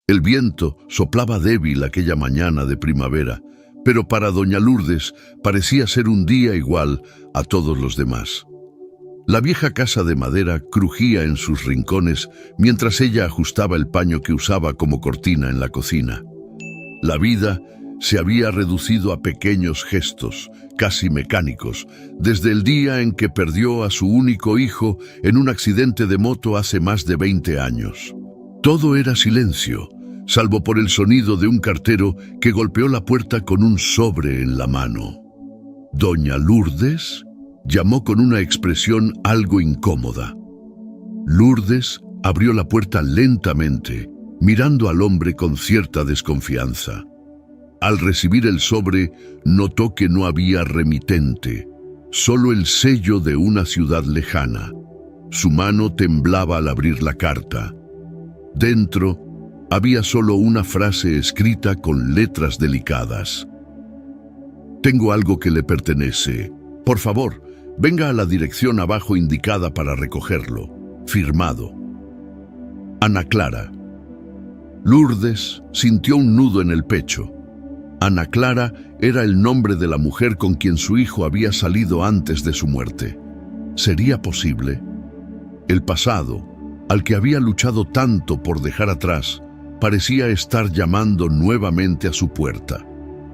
El viento soplaba débil aquella mañana de primavera, pero para doña Lourdes parecía ser un día igual a todos los demás. La vieja casa de madera crujía en sus rincones mientras ella ajustaba el paño que usaba como cortina en la cocina. La vida se había reducido a pequeños gestos, casi mecánicos, desde el día en que perdió a su único hijo en un accidente de moto hace más de 20 años. Todo era silencio, salvo por el sonido de un cartero que golpeó la puerta con un sobre en la mano. «¿Doña Lourdes?», llamó con una expresión algo incómoda. Lourdes abrió la puerta lentamente, mirando al hombre con cierta desconfianza. Al recibir el sobre, notó que no había remitente, solo el sello de una ciudad lejana. Su mano temblaba al abrir la carta. Dentro había solo una frase escrita con letras delicadas. «Tengo algo que le pertenece. Por favor, venga a la dirección abajo indicada para recogerlo. Firmado. Ana Clara». Lourdes sintió un nudo en el pecho. Ana Clara era el nombre de la mujer con quien su hijo había salido antes de su muerte. ¿Sería posible? El pasado, al que había luchado tanto por dejar atrás, parecía estar llamando nuevamente a su puerta.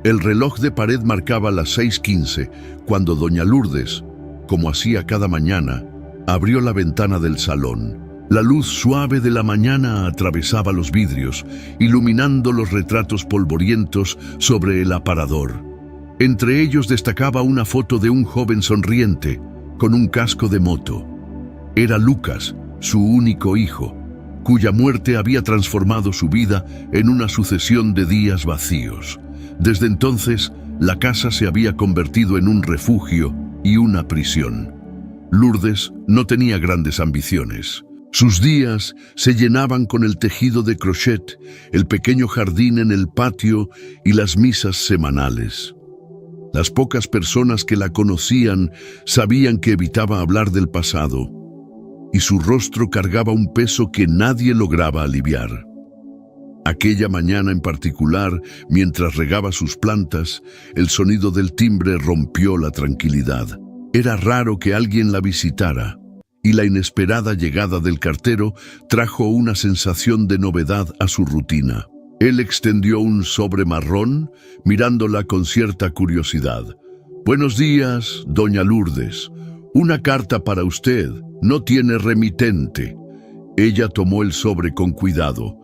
El reloj de pared marcaba las 6:15 cuando doña Lourdes, como hacía cada mañana, abrió la ventana del salón. La luz suave de la mañana atravesaba los vidrios, iluminando los retratos polvorientos sobre el aparador. Entre ellos destacaba una foto de un joven sonriente, con un casco de moto. Era Lucas, su único hijo, cuya muerte había transformado su vida en una sucesión de días vacíos. Desde entonces, la casa se había convertido en un refugio y una prisión. Lourdes no tenía grandes ambiciones. Sus días se llenaban con el tejido de crochet, el pequeño jardín en el patio y las misas semanales. Las pocas personas que la conocían sabían que evitaba hablar del pasado, y su rostro cargaba un peso que nadie lograba aliviar. Aquella mañana en particular, mientras regaba sus plantas, el sonido del timbre rompió la tranquilidad. Era raro que alguien la visitara, y la inesperada llegada del cartero trajo una sensación de novedad a su rutina. Él extendió un sobre marrón, mirándola con cierta curiosidad. «Buenos días, doña Lourdes. Una carta para usted. No tiene remitente». Ella tomó el sobre con cuidado,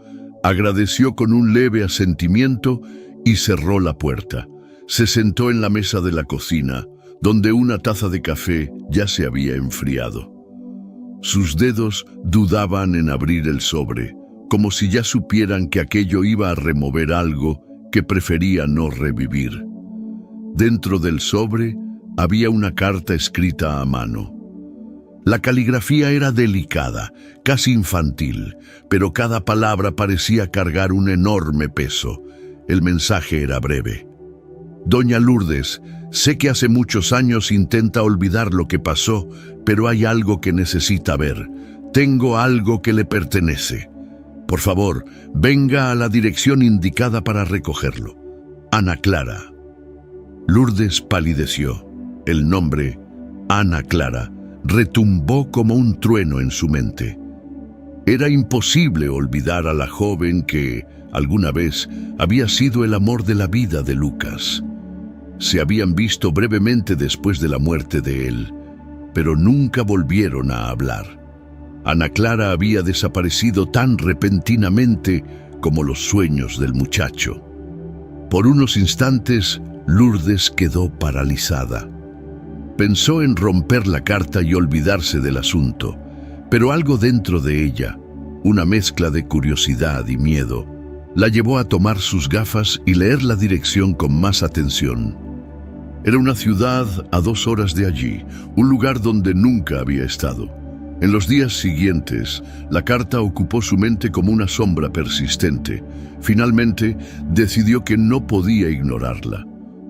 agradeció con un leve asentimiento y cerró la puerta. Se sentó en la mesa de la cocina, donde una taza de café ya se había enfriado. Sus dedos dudaban en abrir el sobre, como si ya supieran que aquello iba a remover algo que prefería no revivir. Dentro del sobre había una carta escrita a mano. La caligrafía era delicada, casi infantil, pero cada palabra parecía cargar un enorme peso. El mensaje era breve. «Doña Lourdes, sé que hace muchos años intenta olvidar lo que pasó, pero hay algo que necesita ver. Tengo algo que le pertenece. Por favor, venga a la dirección indicada para recogerlo. Ana Clara». Lourdes palideció. El nombre, Ana Clara, retumbó como un trueno en su mente. Era imposible olvidar a la joven que, alguna vez, había sido el amor de la vida de Lucas. Se habían visto brevemente después de la muerte de él, pero nunca volvieron a hablar. Ana Clara había desaparecido tan repentinamente como los sueños del muchacho. Por unos instantes, Lourdes quedó paralizada. Pensó en romper la carta y olvidarse del asunto, pero algo dentro de ella, una mezcla de curiosidad y miedo, la llevó a tomar sus gafas y leer la dirección con más atención. Era una ciudad a 2 horas de allí, un lugar donde nunca había estado. En los días siguientes, la carta ocupó su mente como una sombra persistente. Finalmente, decidió que no podía ignorarla.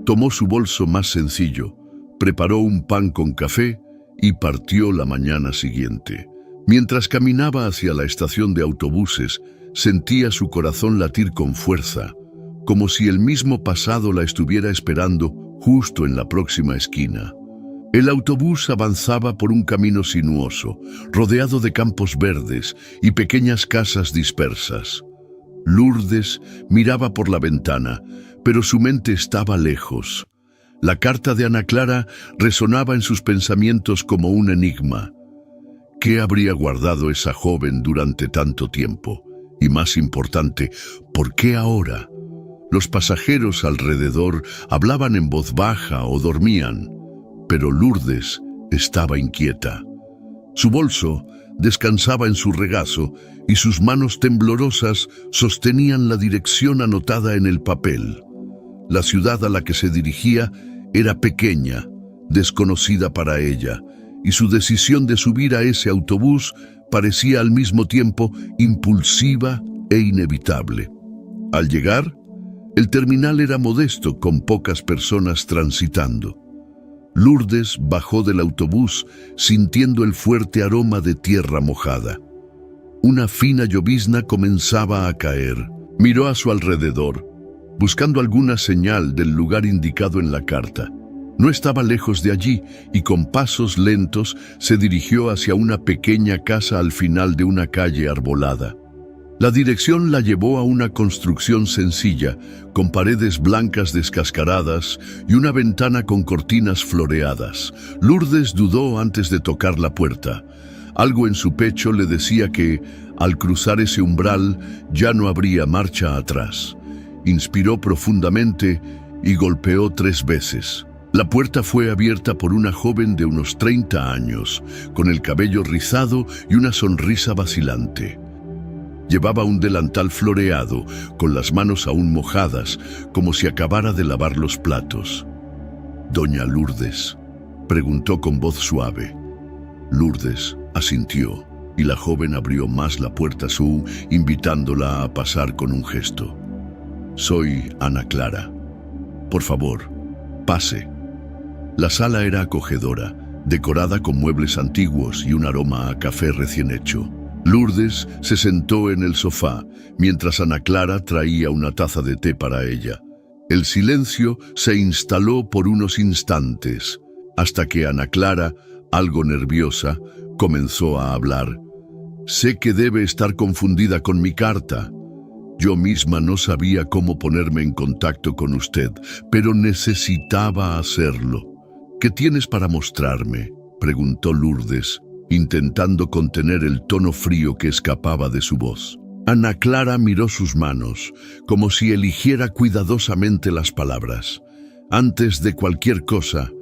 Tomó su bolso más sencillo, preparó un pan con café y partió la mañana siguiente. Mientras caminaba hacia la estación de autobuses, Sentía su corazón latir con fuerza, como si el mismo pasado la estuviera esperando justo en la próxima esquina. El autobús avanzaba por un camino sinuoso, rodeado de campos verdes y pequeñas casas dispersas. Lourdes miraba por la ventana, pero su mente estaba lejos. La carta de Ana Clara resonaba en sus pensamientos como un enigma. ¿Qué habría guardado esa joven durante tanto tiempo? Y más importante, ¿por qué ahora? Los pasajeros alrededor hablaban en voz baja o dormían, pero Lourdes estaba inquieta. Su bolso descansaba en su regazo y sus manos temblorosas sostenían la dirección anotada en el papel. La ciudad a la que se dirigía era pequeña, desconocida para ella, y su decisión de subir a ese autobús parecía al mismo tiempo impulsiva e inevitable. Al llegar, el terminal era modesto, con pocas personas transitando. Lourdes bajó del autobús sintiendo el fuerte aroma de tierra mojada. Una fina llovizna comenzaba a caer. Miró a su alrededor, buscando alguna señal del lugar indicado en la carta. No estaba lejos de allí y con pasos lentos se dirigió hacia una pequeña casa al final de una calle arbolada. La dirección la llevó a una construcción sencilla, con paredes blancas descascaradas y una ventana con cortinas floreadas. Lourdes dudó antes de tocar la puerta. Algo en su pecho le decía que, al cruzar ese umbral, ya no habría marcha atrás. Inspiró profundamente y golpeó 3 veces. La puerta fue abierta por una joven de unos 30 años, con el cabello rizado y una sonrisa vacilante. Llevaba un delantal floreado, con las manos aún mojadas, como si acabara de lavar los platos. «¿Doña Lourdes?», preguntó con voz suave. Lourdes asintió, y la joven abrió más la puerta invitándola a pasar con un gesto. «Soy Ana Clara. Por favor, pase». La sala era acogedora, decorada con muebles antiguos y un aroma a café recién hecho. Lourdes se sentó en el sofá, mientras Ana Clara traía una taza de té para ella. El silencio se instaló por unos instantes, hasta que Ana Clara, algo nerviosa, comenzó a hablar. «Sé que debe estar confundida con mi carta. Yo misma no sabía cómo ponerme en contacto con usted, pero necesitaba hacerlo». «¿Qué tienes para mostrarme?», preguntó Lourdes, intentando contener el tono frío que escapaba de su voz. Ana Clara miró sus manos, como si eligiera cuidadosamente las palabras. «Antes de cualquier cosa,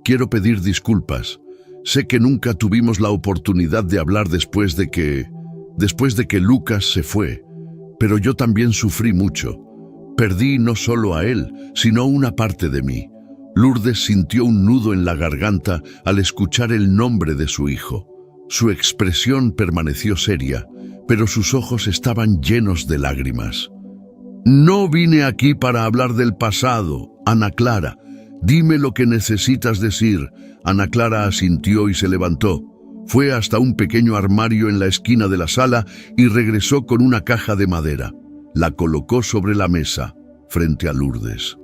quiero pedir disculpas. Sé que nunca tuvimos la oportunidad de hablar después de que Lucas se fue, pero yo también sufrí mucho. Perdí no solo a él, sino una parte de mí». Lourdes sintió un nudo en la garganta al escuchar el nombre de su hijo. Su expresión permaneció seria, pero sus ojos estaban llenos de lágrimas. «No vine aquí para hablar del pasado, Ana Clara. Dime lo que necesitas decir». Ana Clara asintió y se levantó. Fue hasta un pequeño armario en la esquina de la sala y regresó con una caja de madera. La colocó sobre la mesa, frente a Lourdes.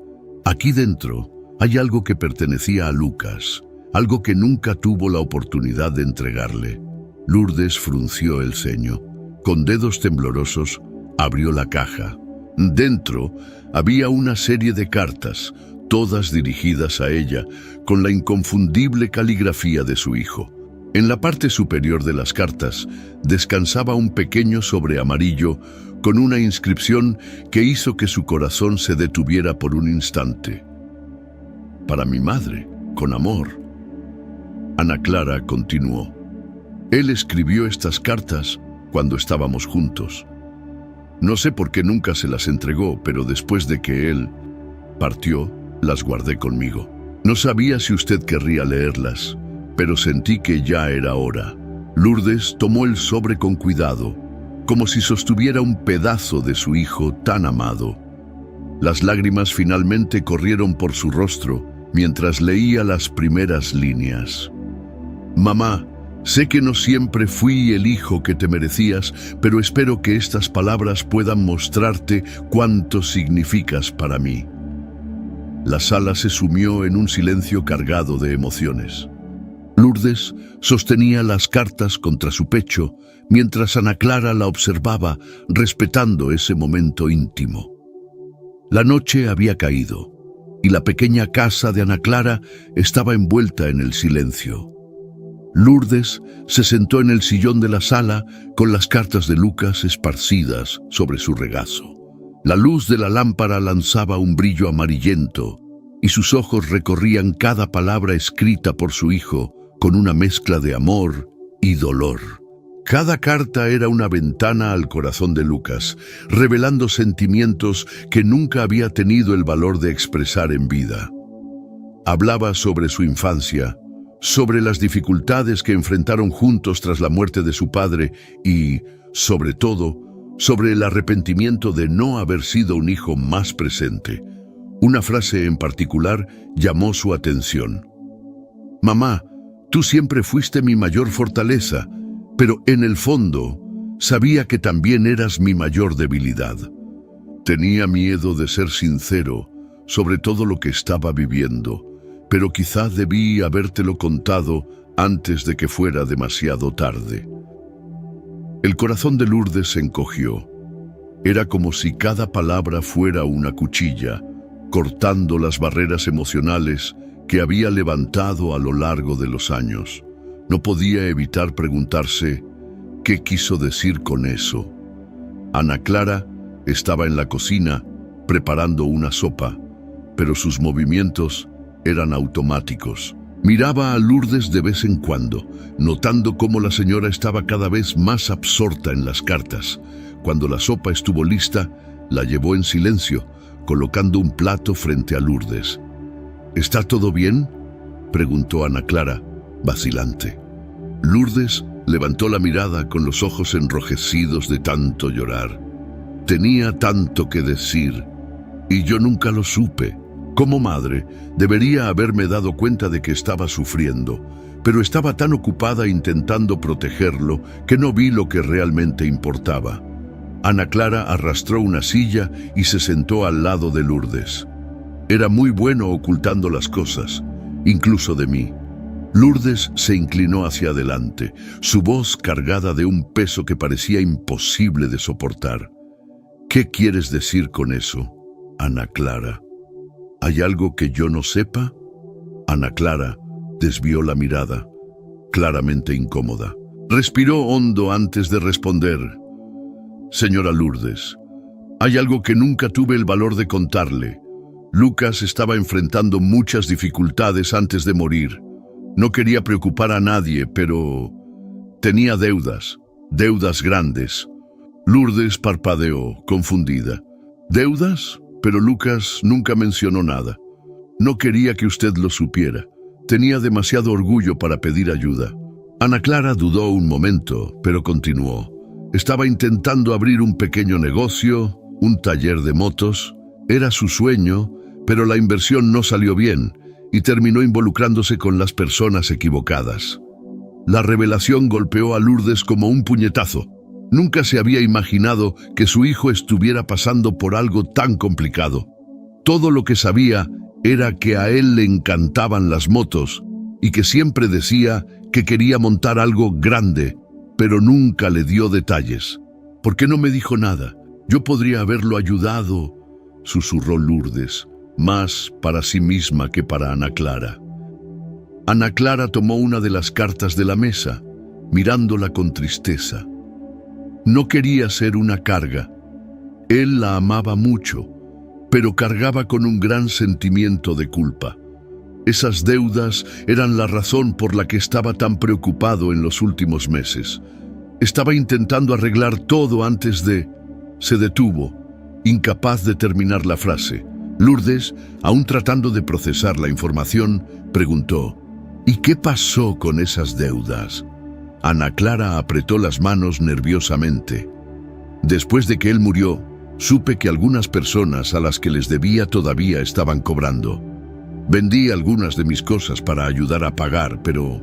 «Aquí dentro hay algo que pertenecía a Lucas, algo que nunca tuvo la oportunidad de entregarle». Lourdes frunció el ceño. Con dedos temblorosos, abrió la caja. Dentro había una serie de cartas, todas dirigidas a ella, con la inconfundible caligrafía de su hijo. En la parte superior de las cartas descansaba un pequeño sobre amarillo con una inscripción que hizo que su corazón se detuviera por un instante. «Para mi madre, con amor». Ana Clara continuó. «Él escribió estas cartas cuando estábamos juntos. No sé por qué nunca se las entregó, pero después de que él partió, las guardé conmigo. No sabía si usted querría leerlas, pero sentí que ya era hora». Lourdes tomó el sobre con cuidado, como si sostuviera un pedazo de su hijo tan amado. Las lágrimas finalmente corrieron por su rostro mientras leía las primeras líneas. «Mamá, Sé que no siempre fui el hijo que te merecías, pero espero que estas palabras puedan mostrarte cuánto significas para mí. La sala se sumió en un silencio cargado de emociones. Lourdes sostenía las cartas contra su pecho, mientras Ana Clara la observaba, respetando ese momento íntimo. La noche había caído, y la pequeña casa de Ana Clara estaba envuelta en el silencio. Lourdes se sentó en el sillón de la sala con las cartas de Lucas esparcidas sobre su regazo. La luz de la lámpara lanzaba un brillo amarillento, y sus ojos recorrían cada palabra escrita por su hijo con una mezcla de amor y dolor. Cada carta era una ventana al corazón de Lucas, revelando sentimientos que nunca había tenido el valor de expresar en vida. Hablaba sobre su infancia, sobre las dificultades que enfrentaron juntos tras la muerte de su padre y, sobre todo, sobre el arrepentimiento de no haber sido un hijo más presente. Una frase en particular llamó su atención. «Mamá, tú siempre fuiste mi mayor fortaleza, pero en el fondo sabía que también eras mi mayor debilidad. Tenía miedo de ser sincero sobre todo lo que estaba viviendo, pero quizá debí habértelo contado antes de que fuera demasiado tarde». El corazón de Lourdes se encogió. Era como si cada palabra fuera una cuchilla, cortando las barreras emocionales que había levantado a lo largo de los años. No podía evitar preguntarse qué quiso decir con eso. Ana Clara estaba en la cocina preparando una sopa, pero sus movimientos eran automáticos. Miraba a Lourdes de vez en cuando, notando cómo la señora estaba cada vez más absorta en las cartas. Cuando la sopa estuvo lista, la llevó en silencio, colocando un plato frente a Lourdes. «¿Está todo bien?», preguntó Ana Clara, vacilante. Lourdes levantó la mirada con los ojos enrojecidos de tanto llorar. «Tenía tanto que decir, y yo nunca lo supe. Como madre, debería haberme dado cuenta de que estaba sufriendo, pero estaba tan ocupada intentando protegerlo que no vi lo que realmente importaba». Ana Clara arrastró una silla y se sentó al lado de Lourdes. Era muy bueno ocultando las cosas, incluso de mí. Lourdes se inclinó hacia adelante, su voz cargada de un peso que parecía imposible de soportar. «¿Qué quieres decir con eso, Ana Clara? ¿Hay algo que yo no sepa?». Ana Clara desvió la mirada, claramente incómoda. Respiró hondo antes de responder. «Señora Lourdes, hay algo que nunca tuve el valor de contarle. Lucas estaba enfrentando muchas dificultades antes de morir. No quería preocupar a nadie, pero tenía deudas grandes». Lourdes parpadeó, confundida. «¿Deudas?». Pero Lucas nunca mencionó nada. «No quería que usted lo supiera. Tenía demasiado orgullo para pedir ayuda». Ana Clara dudó un momento, pero continuó. «Estaba intentando abrir un pequeño negocio, un taller de motos. Era su sueño, pero la inversión no salió bien y terminó involucrándose con las personas equivocadas». La revelación golpeó a Lourdes como un puñetazo. Nunca se había imaginado que su hijo estuviera pasando por algo tan complicado. Todo lo que sabía era que a él le encantaban las motos y que siempre decía que quería montar algo grande, pero nunca le dio detalles. «¿Por qué no me dijo nada? Yo podría haberlo ayudado», susurró Lourdes, más para sí misma que para Ana Clara. Ana Clara tomó una de las cartas de la mesa, mirándola con tristeza. No quería ser una carga. Él la amaba mucho, pero cargaba con un gran sentimiento de culpa. Esas deudas eran la razón por la que estaba tan preocupado en los últimos meses. Estaba intentando arreglar todo antes de... Se detuvo, incapaz de terminar la frase. Lourdes, aún tratando de procesar la información, preguntó: «¿Y qué pasó con esas deudas?». Ana Clara apretó las manos nerviosamente. «Después de que él murió, supe que algunas personas a las que les debía todavía estaban cobrando. Vendí algunas de mis cosas para ayudar a pagar, pero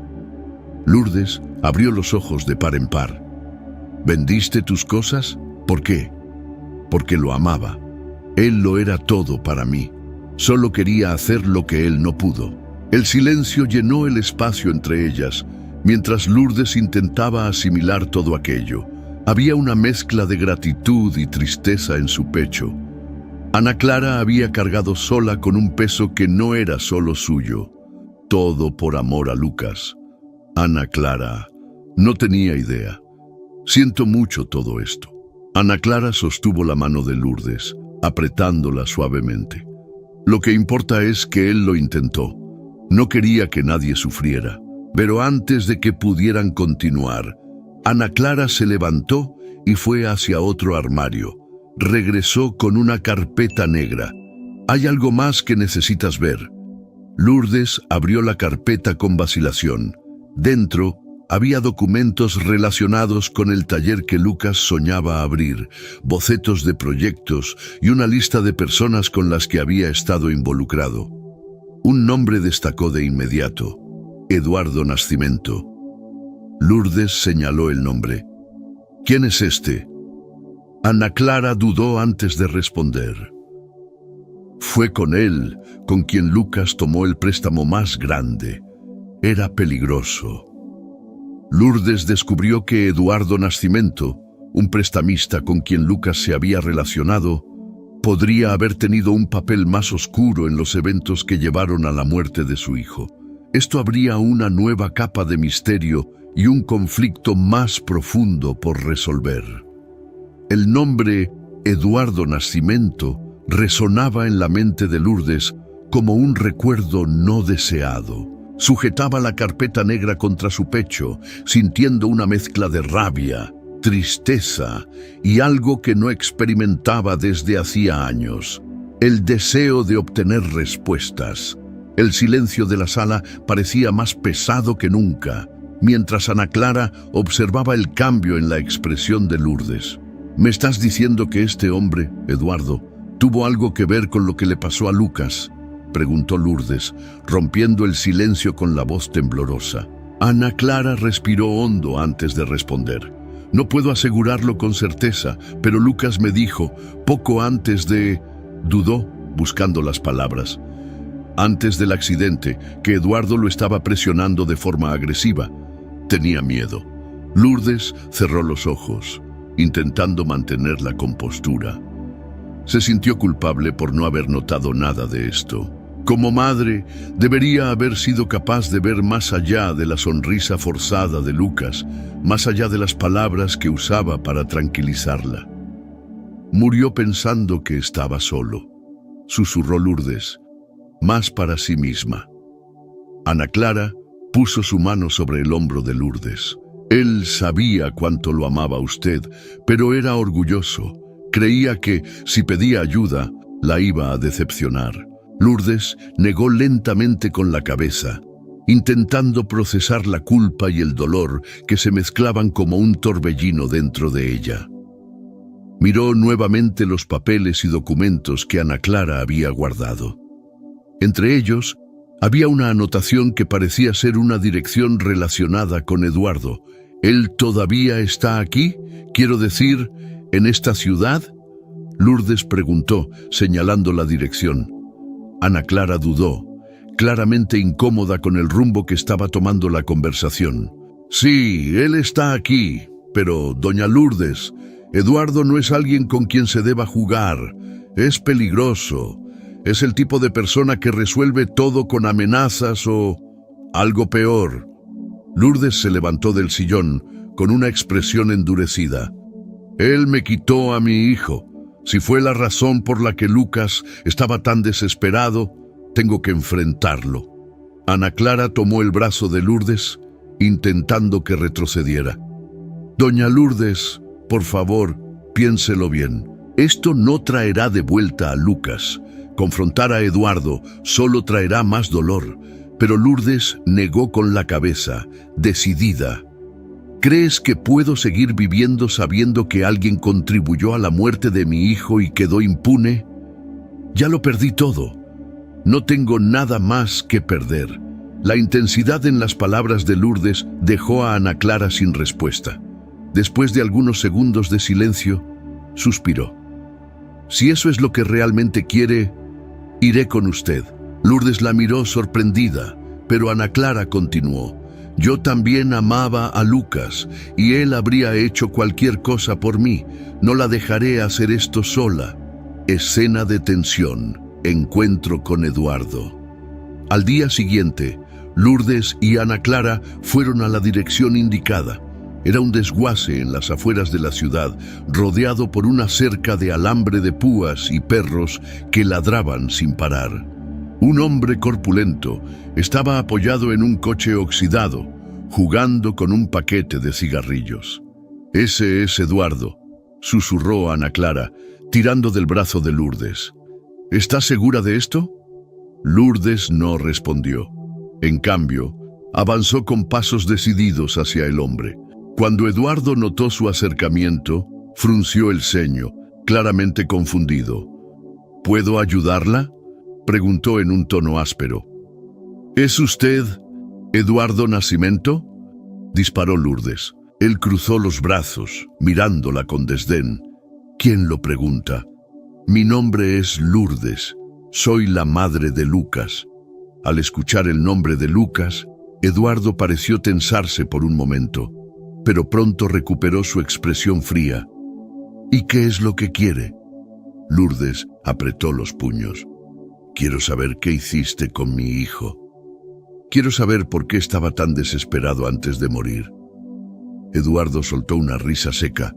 Lourdes abrió los ojos de par en par. ¿Vendiste tus cosas? ¿Por qué? Porque lo amaba. Él lo era todo para mí. Solo quería hacer lo que él no pudo. El silencio llenó el espacio entre ellas, mientras Lourdes intentaba asimilar todo aquello. Había una mezcla de gratitud y tristeza en su pecho. Ana Clara había cargado sola con un peso que no era solo suyo. Todo por amor a Lucas. Ana Clara no tenía idea. Siento mucho todo esto. Ana Clara sostuvo la mano de Lourdes, apretándola suavemente. Lo que importa es que él lo intentó. No quería que nadie sufriera. Pero antes de que pudieran continuar, Ana Clara se levantó y fue hacia otro armario. Regresó con una carpeta negra. «Hay algo más que necesitas ver». Lourdes abrió la carpeta con vacilación. Dentro había documentos relacionados con el taller que Lucas soñaba abrir, bocetos de proyectos y una lista de personas con las que había estado involucrado. Un nombre destacó de inmediato: Eduardo Nascimento. Lourdes señaló el nombre. «¿Quién es este?» Ana Clara dudó antes de responder. Fue con él con quien Lucas tomó el préstamo más grande. Era peligroso. Lourdes descubrió que Eduardo Nascimento, un prestamista con quien Lucas se había relacionado, podría haber tenido un papel más oscuro en los eventos que llevaron a la muerte de su hijo. Esto abría una nueva capa de misterio y un conflicto más profundo por resolver. El nombre Eduardo Nascimento resonaba en la mente de Lourdes como un recuerdo no deseado. Sujetaba la carpeta negra contra su pecho, sintiendo una mezcla de rabia, tristeza y algo que no experimentaba desde hacía años: el deseo de obtener respuestas. El silencio de la sala parecía más pesado que nunca, mientras Ana Clara observaba el cambio en la expresión de Lourdes. «¿Me estás diciendo que este hombre, Eduardo, tuvo algo que ver con lo que le pasó a Lucas?», preguntó Lourdes, rompiendo el silencio con la voz temblorosa. Ana Clara respiró hondo antes de responder. «No puedo asegurarlo con certeza, pero Lucas me dijo, poco antes de...» Dudó, buscando las palabras. «Antes del accidente, que Eduardo lo estaba presionando de forma agresiva. Tenía miedo». Lourdes cerró los ojos, intentando mantener la compostura. Se sintió culpable por no haber notado nada de esto. Como madre, debería haber sido capaz de ver más allá de la sonrisa forzada de Lucas, más allá de las palabras que usaba para tranquilizarla. Murió pensando que estaba solo, susurró Lourdes, más para sí misma. Ana Clara puso su mano sobre el hombro de Lourdes. Él sabía cuánto lo amaba a usted, pero era orgulloso. Creía que, si pedía ayuda, la iba a decepcionar. Lourdes negó lentamente con la cabeza, intentando procesar la culpa y el dolor que se mezclaban como un torbellino dentro de ella. Miró nuevamente los papeles y documentos que Ana Clara había guardado. Entre ellos, había una anotación que parecía ser una dirección relacionada con Eduardo. «¿Él todavía está aquí? Quiero decir, ¿en esta ciudad?», Lourdes preguntó, señalando la dirección. Ana Clara dudó, claramente incómoda con el rumbo que estaba tomando la conversación. «Sí, él está aquí, pero, doña Lourdes, Eduardo no es alguien con quien se deba jugar. Es peligroso. Es el tipo de persona que resuelve todo con amenazas o algo peor». Lourdes se levantó del sillón con una expresión endurecida. «Él me quitó a mi hijo. Si fue la razón por la que Lucas estaba tan desesperado, tengo que enfrentarlo». Ana Clara tomó el brazo de Lourdes, intentando que retrocediera. «Doña Lourdes, por favor, piénselo bien. Esto no traerá de vuelta a Lucas. Confrontar a Eduardo solo traerá más dolor». Pero Lourdes negó con la cabeza, decidida. «¿Crees que puedo seguir viviendo sabiendo que alguien contribuyó a la muerte de mi hijo y quedó impune? Ya lo perdí todo. No tengo nada más que perder. La intensidad en las palabras de Lourdes dejó a Ana Clara sin respuesta. Después de algunos segundos de silencio, suspiró. Si eso es lo que realmente quiere, iré con usted. Lourdes la miró sorprendida, pero Ana Clara continuó. Yo también amaba a Lucas, y él habría hecho cualquier cosa por mí. No la dejaré hacer esto sola. Escena de tensión. Encuentro con Eduardo. Al día siguiente, Lourdes y Ana Clara fueron a la dirección indicada. Era un desguace en las afueras de la ciudad, rodeado por una cerca de alambre de púas y perros que ladraban sin parar. Un hombre corpulento estaba apoyado en un coche oxidado, jugando con un paquete de cigarrillos. «Ese es Eduardo», susurró Ana Clara, tirando del brazo de Lourdes. «¿Estás segura de esto?» Lourdes no respondió. En cambio, avanzó con pasos decididos hacia el hombre. Cuando Eduardo notó su acercamiento, frunció el ceño, claramente confundido. «¿Puedo ayudarla?», preguntó en un tono áspero. «¿Es usted Eduardo Nascimento?», disparó Lourdes. Él cruzó los brazos, mirándola con desdén. «¿Quién lo pregunta? Mi nombre es Lourdes. Soy la madre de Lucas». Al escuchar el nombre de Lucas, Eduardo pareció tensarse por un momento, pero pronto recuperó su expresión fría. «¿Y qué es lo que quiere?». Lourdes apretó los puños. «Quiero saber qué hiciste con mi hijo. Quiero saber por qué estaba tan desesperado antes de morir». Eduardo soltó una risa seca,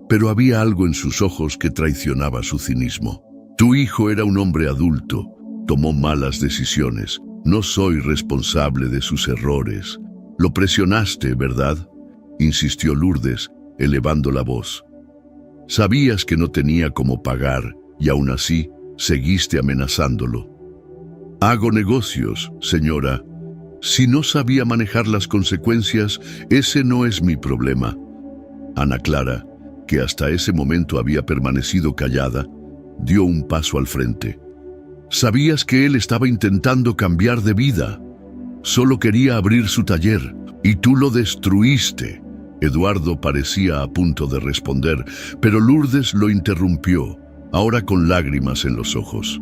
pero había algo en sus ojos que traicionaba su cinismo. «Tu hijo era un hombre adulto, tomó malas decisiones. No soy responsable de sus errores. Lo presionaste, ¿verdad?», insistió Lourdes, elevando la voz. «Sabías que no tenía cómo pagar y aún así seguiste amenazándolo». «Hago negocios, señora. Si no sabía manejar las consecuencias, ese no es mi problema». Ana Clara, que hasta ese momento había permanecido callada, dio un paso al frente. «Sabías que él estaba intentando cambiar de vida. Solo quería abrir su taller, y tú lo destruiste». Eduardo parecía a punto de responder, pero Lourdes lo interrumpió, ahora con lágrimas en los ojos.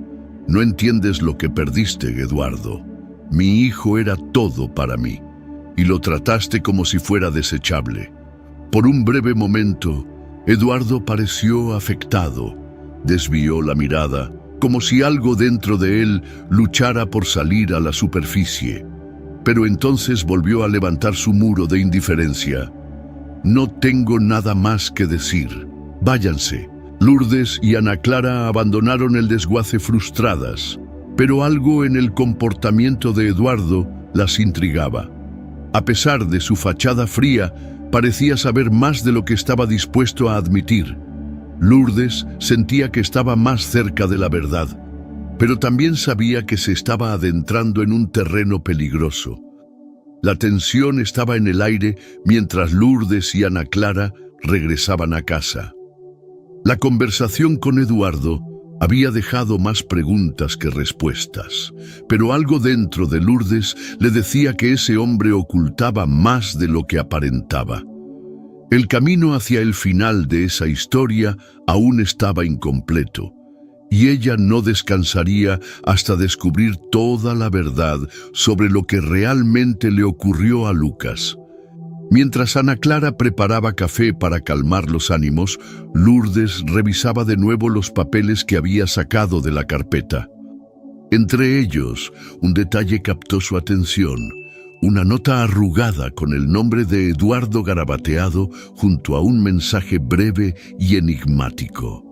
«No entiendes lo que perdiste, Eduardo. Mi hijo era todo para mí, y lo trataste como si fuera desechable». Por un breve momento, Eduardo pareció afectado. Desvió la mirada, como si algo dentro de él luchara por salir a la superficie. Pero entonces volvió a levantar su muro de indiferencia. «No tengo nada más que decir. Váyanse». Lourdes y Ana Clara abandonaron el desguace frustradas, pero algo en el comportamiento de Eduardo las intrigaba. A pesar de su fachada fría, parecía saber más de lo que estaba dispuesto a admitir. Lourdes sentía que estaba más cerca de la verdad, pero también sabía que se estaba adentrando en un terreno peligroso. La tensión estaba en el aire mientras Lourdes y Ana Clara regresaban a casa. La conversación con Eduardo había dejado más preguntas que respuestas, pero algo dentro de Lourdes le decía que ese hombre ocultaba más de lo que aparentaba. El camino hacia el final de esa historia aún estaba incompleto, y ella no descansaría hasta descubrir toda la verdad sobre lo que realmente le ocurrió a Lucas. Mientras Ana Clara preparaba café para calmar los ánimos, Lourdes revisaba de nuevo los papeles que había sacado de la carpeta. Entre ellos, un detalle captó su atención: una nota arrugada con el nombre de Eduardo garabateado junto a un mensaje breve y enigmático.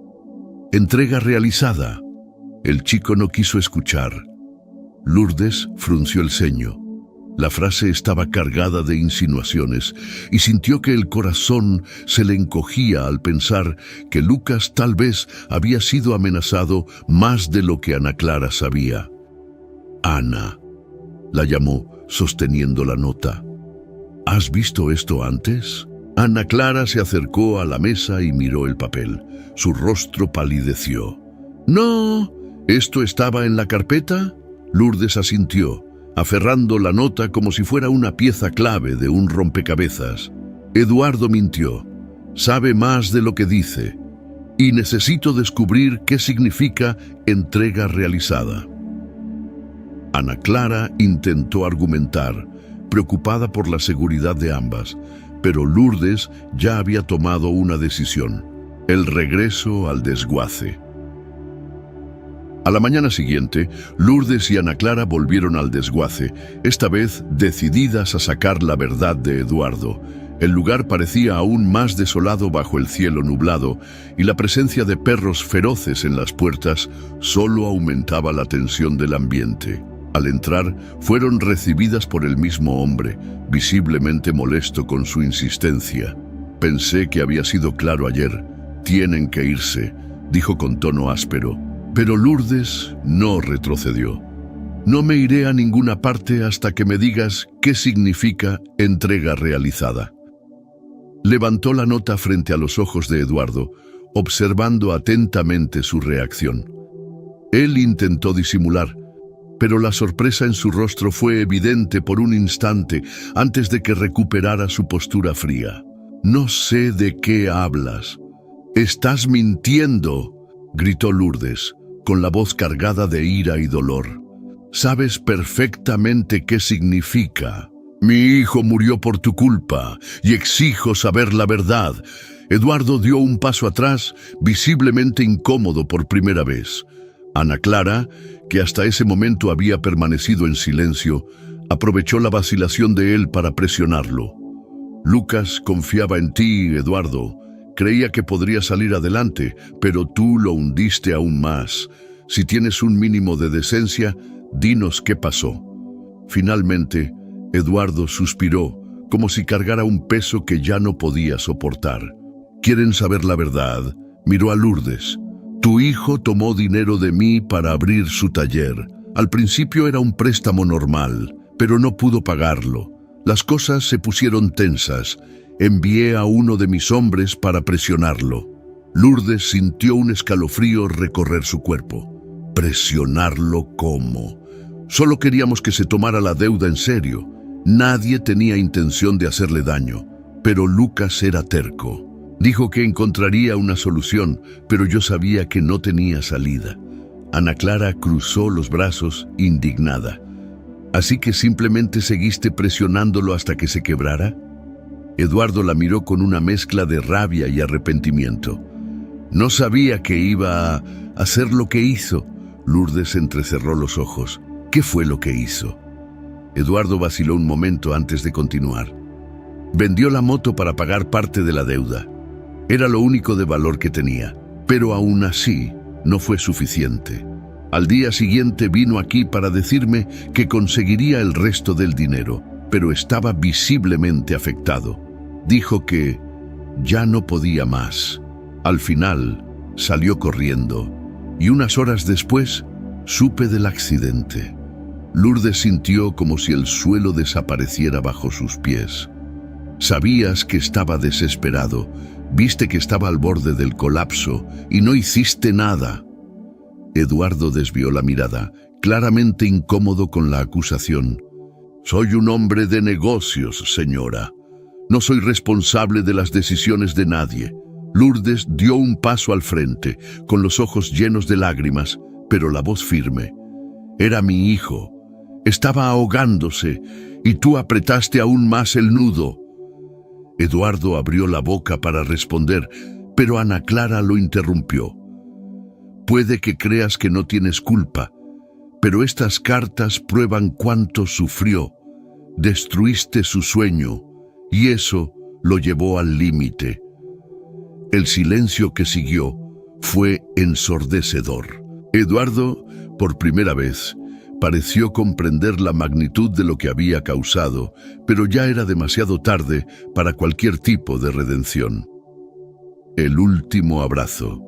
«Entrega realizada». El chico no quiso escuchar. Lourdes frunció el ceño. La frase estaba cargada de insinuaciones y sintió que el corazón se le encogía al pensar que Lucas tal vez había sido amenazado más de lo que Ana Clara sabía. «Ana», la llamó, sosteniendo la nota. «¿Has visto esto antes?». Ana Clara se acercó a la mesa y miró el papel. Su rostro palideció. «No, ¿esto estaba en la carpeta?». Lourdes asintió. aferrando la nota como si fuera una pieza clave de un rompecabezas. Eduardo mintió. Sabe más de lo que dice. Y necesito descubrir qué significa entrega realizada. Ana Clara intentó argumentar, preocupada por la seguridad de ambas, pero Lourdes ya había tomado una decisión: el regreso al desguace. A la mañana siguiente, Lourdes y Ana Clara volvieron al desguace, esta vez decididas a sacar la verdad de Eduardo. El lugar parecía aún más desolado bajo el cielo nublado, y la presencia de perros feroces en las puertas solo aumentaba la tensión del ambiente. Al entrar, fueron recibidas por el mismo hombre, visiblemente molesto con su insistencia. Pensé que había sido claro ayer. Tienen que irse, dijo con tono áspero. Pero Lourdes no retrocedió. No me iré a ninguna parte hasta que me digas qué significa entrega realizada. Levantó la nota frente a los ojos de Eduardo, observando atentamente su reacción. Él intentó disimular, pero la sorpresa en su rostro fue evidente por un instante antes de que recuperara su postura fría. «No sé de qué hablas. ¡Estás mintiendo!», gritó Lourdes, con la voz cargada de ira y dolor. «Sabes perfectamente qué significa. Mi hijo murió por tu culpa y exijo saber la verdad». Eduardo dio un paso atrás, visiblemente incómodo por primera vez. Ana Clara, que hasta ese momento había permanecido en silencio, aprovechó la vacilación de él para presionarlo. «Lucas confiaba en ti, Eduardo. Creía que podría salir adelante, pero tú lo hundiste aún más. Si tienes un mínimo de decencia, dinos qué pasó». Finalmente, Eduardo suspiró, como si cargara un peso que ya no podía soportar. «¿Quieren saber la verdad?», miró a Lourdes. «Tu hijo tomó dinero de mí para abrir su taller. Al principio era un préstamo normal, pero no pudo pagarlo. Las cosas se pusieron tensas. Envié a uno de mis hombres para presionarlo». Lourdes sintió un escalofrío recorrer su cuerpo. ¿Presionarlo cómo? Solo queríamos que se tomara la deuda en serio. Nadie tenía intención de hacerle daño, pero Lucas era terco. Dijo que encontraría una solución, pero yo sabía que no tenía salida. Ana Clara cruzó los brazos, indignada. «¿Así que simplemente seguiste presionándolo hasta que se quebrara?». Eduardo la miró con una mezcla de rabia y arrepentimiento. «No sabía que iba a hacer lo que hizo». Lourdes entrecerró los ojos. «¿Qué fue lo que hizo?». Eduardo vaciló un momento antes de continuar. «Vendió la moto para pagar parte de la deuda. Era lo único de valor que tenía, pero aún así no fue suficiente. Al día siguiente vino aquí para decirme que conseguiría el resto del dinero, pero estaba visiblemente afectado. Dijo que ya no podía más. Al final salió corriendo y unas horas después supe del accidente». Lourdes sintió como si el suelo desapareciera bajo sus pies. «Sabías que estaba desesperado, viste que estaba al borde del colapso y no hiciste nada». Eduardo desvió la mirada, claramente incómodo con la acusación. «Soy un hombre de negocios, señora. No soy responsable de las decisiones de nadie». Lourdes dio un paso al frente, con los ojos llenos de lágrimas, pero la voz firme. «Era mi hijo. Estaba ahogándose y tú apretaste aún más el nudo». Eduardo abrió la boca para responder, pero Ana Clara lo interrumpió. «Puede que creas que no tienes culpa, pero estas cartas prueban cuánto sufrió. Destruiste su sueño y eso lo llevó al límite». El silencio que siguió fue ensordecedor. Eduardo, por primera vez, pareció comprender la magnitud de lo que había causado, pero ya era demasiado tarde para cualquier tipo de redención. El último abrazo.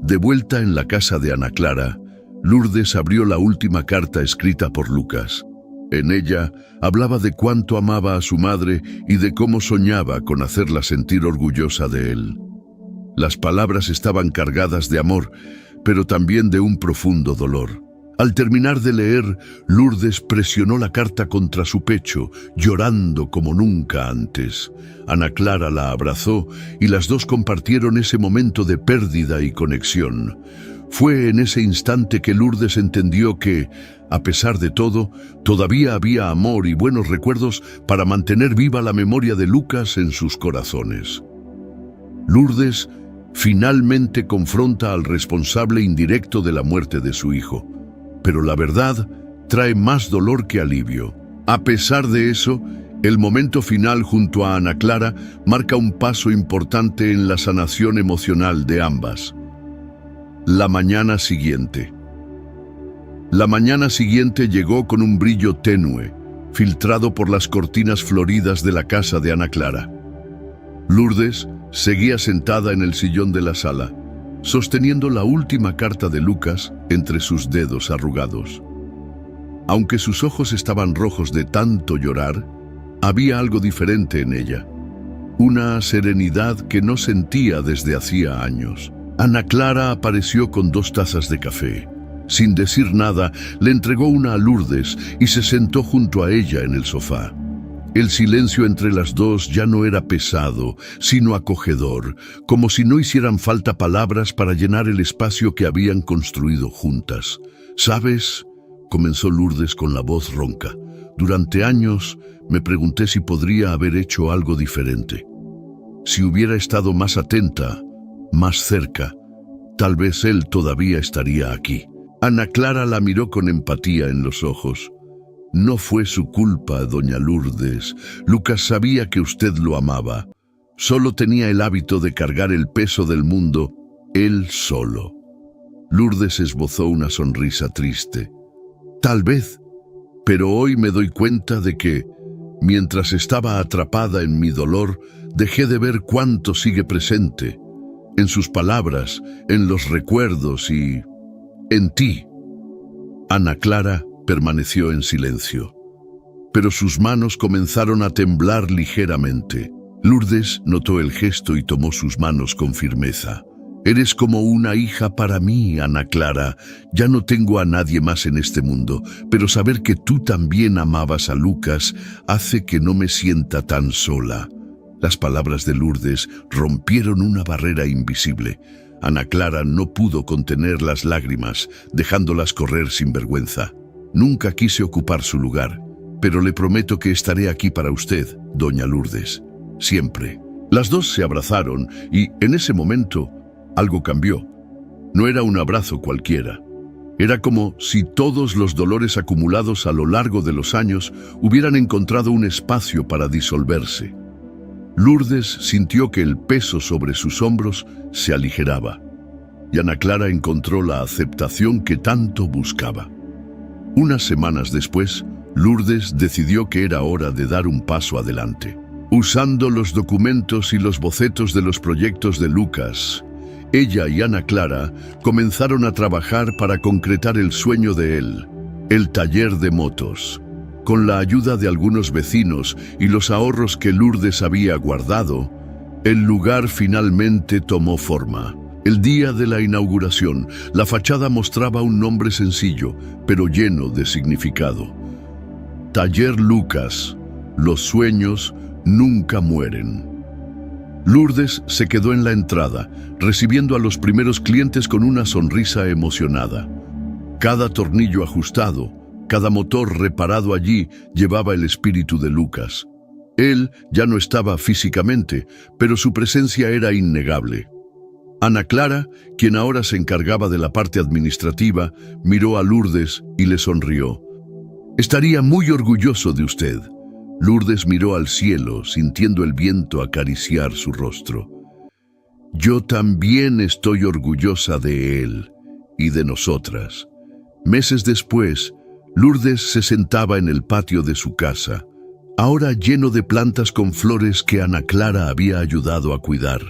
De vuelta en la casa de Ana Clara, Lourdes abrió la última carta escrita por Lucas. En ella hablaba de cuánto amaba a su madre y de cómo soñaba con hacerla sentir orgullosa de él. Las palabras estaban cargadas de amor, pero también de un profundo dolor. Al terminar de leer, Lourdes presionó la carta contra su pecho, llorando como nunca antes. Ana Clara la abrazó y las dos compartieron ese momento de pérdida y conexión. Fue en ese instante que Lourdes entendió que, a pesar de todo, todavía había amor y buenos recuerdos para mantener viva la memoria de Lucas en sus corazones. Lourdes finalmente confronta al responsable indirecto de la muerte de su hijo. Pero la verdad trae más dolor que alivio. A pesar de eso, el momento final junto a Ana Clara marca un paso importante en la sanación emocional de ambas. La mañana siguiente. La mañana siguiente llegó con un brillo tenue, filtrado por las cortinas floridas de la casa de Ana Clara. Lourdes seguía sentada en el sillón de la sala, sosteniendo la última carta de Lucas entre sus dedos arrugados. Aunque sus ojos estaban rojos de tanto llorar, había algo diferente en ella. Una serenidad que no sentía desde hacía años. Ana Clara apareció con 2 tazas de café. Sin decir nada, le entregó una a Lourdes y se sentó junto a ella en el sofá. El silencio entre las dos ya no era pesado, sino acogedor, como si no hicieran falta palabras para llenar el espacio que habían construido juntas. «¿Sabes?», comenzó Lourdes con la voz ronca. «Durante años me pregunté si podría haber hecho algo diferente. Si hubiera estado más atenta, más cerca, tal vez él todavía estaría aquí». Ana Clara la miró con empatía en los ojos. «No fue su culpa, doña Lourdes. Lucas sabía que usted lo amaba. Solo tenía el hábito de cargar el peso del mundo, él solo». Lourdes esbozó una sonrisa triste. «Tal vez, pero hoy me doy cuenta de que, mientras estaba atrapada en mi dolor, dejé de ver cuánto sigue presente, en sus palabras, en los recuerdos y en ti». Ana Clara permaneció en silencio, pero sus manos comenzaron a temblar ligeramente. Lourdes notó el gesto y tomó sus manos con firmeza. «Eres como una hija para mí, Ana Clara. Ya no tengo a nadie más en este mundo, pero saber que tú también amabas a Lucas hace que no me sienta tan sola». Las palabras de Lourdes rompieron una barrera invisible. Ana Clara no pudo contener las lágrimas, dejándolas correr sin vergüenza. «Nunca quise ocupar su lugar, pero le prometo que estaré aquí para usted, doña Lourdes, siempre». Las dos se abrazaron y, en ese momento, algo cambió. No era un abrazo cualquiera. Era como si todos los dolores acumulados a lo largo de los años hubieran encontrado un espacio para disolverse. Lourdes sintió que el peso sobre sus hombros se aligeraba, y Ana Clara encontró la aceptación que tanto buscaba. Unas semanas después, Lourdes decidió que era hora de dar un paso adelante. Usando los documentos y los bocetos de los proyectos de Lucas, ella y Ana Clara comenzaron a trabajar para concretar el sueño de él, el taller de motos. Con la ayuda de algunos vecinos y los ahorros que Lourdes había guardado, el lugar finalmente tomó forma. El día de la inauguración, la fachada mostraba un nombre sencillo, pero lleno de significado. Taller Lucas, los sueños nunca mueren. Lourdes se quedó en la entrada, recibiendo a los primeros clientes con una sonrisa emocionada. Cada tornillo ajustado, cada motor reparado allí llevaba el espíritu de Lucas. Él ya no estaba físicamente, pero su presencia era innegable. Ana Clara, quien ahora se encargaba de la parte administrativa, miró a Lourdes y le sonrió. «Estaría muy orgulloso de usted». Lourdes miró al cielo, sintiendo el viento acariciar su rostro. «Yo también estoy orgullosa de él y de nosotras». Meses después, Lourdes se sentaba en el patio de su casa, ahora lleno de plantas con flores que Ana Clara había ayudado a cuidar.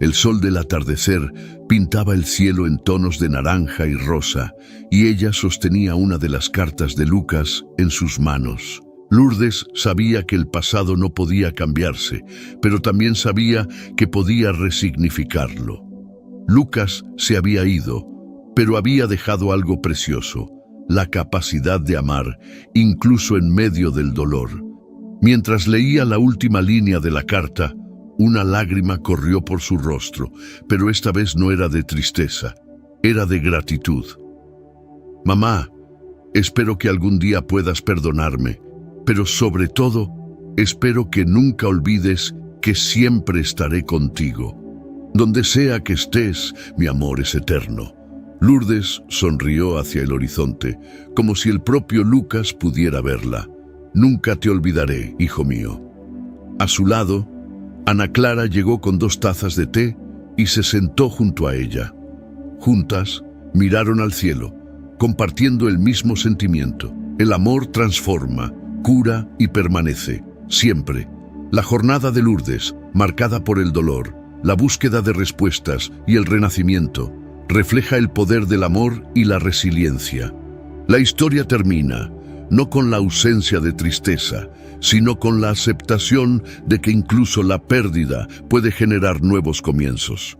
El sol del atardecer pintaba el cielo en tonos de naranja y rosa, y ella sostenía una de las cartas de Lucas en sus manos. Lourdes sabía que el pasado no podía cambiarse, pero también sabía que podía resignificarlo. Lucas se había ido, pero había dejado algo precioso: la capacidad de amar, incluso en medio del dolor. Mientras leía la última línea de la carta, una lágrima corrió por su rostro, pero esta vez no era de tristeza, era de gratitud. Mamá, espero que algún día puedas perdonarme, pero sobre todo, espero que nunca olvides que siempre estaré contigo. Donde sea que estés, mi amor es eterno. Lourdes sonrió hacia el horizonte, como si el propio Lucas pudiera verla. Nunca te olvidaré, hijo mío. A su lado, Ana Clara llegó con 2 tazas de té y se sentó junto a ella. Juntas, miraron al cielo, compartiendo el mismo sentimiento. El amor transforma, cura y permanece, siempre. La jornada de Lourdes, marcada por el dolor, la búsqueda de respuestas y el renacimiento, refleja el poder del amor y la resiliencia. La historia termina, no con la ausencia de tristeza, sino con la aceptación de que incluso la pérdida puede generar nuevos comienzos.